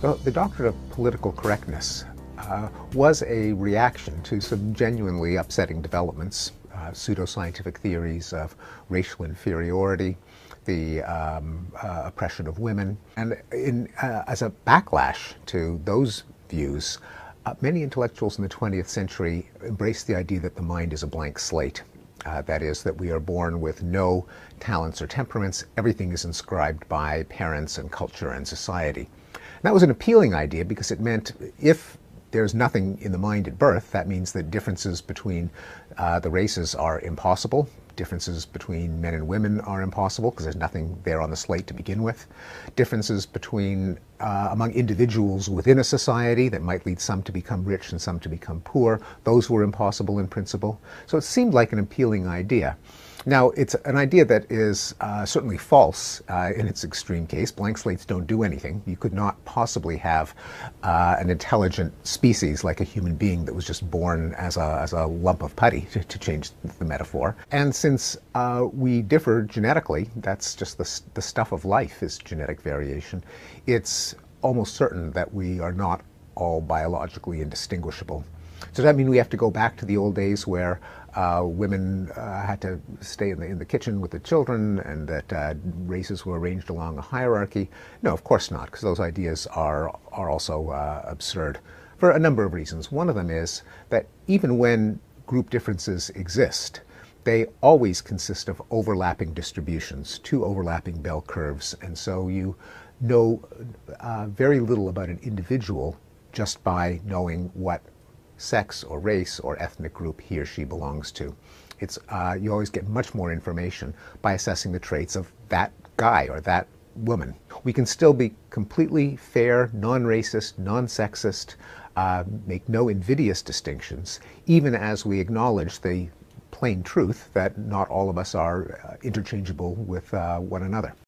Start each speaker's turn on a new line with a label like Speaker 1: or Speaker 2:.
Speaker 1: Well, the doctrine of political correctness was a reaction to some genuinely upsetting developments, pseudoscientific theories of racial inferiority, the oppression of women. And as a backlash to those views, many intellectuals in the 20th century embraced the idea that the mind is a blank slate. That is, that we are born with no talents or temperaments. Everything is inscribed by parents and culture and society. And that was an appealing idea because it meant if there's nothing in the mind at birth, that means that differences between the races are impossible. Differences between men and women are impossible because there's nothing there on the slate to begin with. Differences between among individuals within a society that might lead some to become rich and some to become poor, those were impossible in principle. So it seemed like an appealing idea. Now, it's an idea that is certainly false in its extreme case. Blank slates don't do anything. You could not possibly have an intelligent species like a human being that was just born as a lump of putty, to change the metaphor. And since we differ genetically, that's just the stuff of life is genetic variation, it's almost certain that we are not all biologically indistinguishable. So does that mean we have to go back to the old days where women had to stay in the kitchen with the children and that races were arranged along a hierarchy? No, of course not, because those ideas are also absurd for a number of reasons. One of them is that even when group differences exist, they always consist of overlapping distributions, two overlapping bell curves, and so you know very little about an individual just by knowing what sex or race or ethnic group he or she belongs to. You always get much more information by assessing the traits of that guy or that woman. We can still be completely fair, non-racist, non-sexist, make no invidious distinctions, even as we acknowledge the plain truth that not all of us are interchangeable with one another.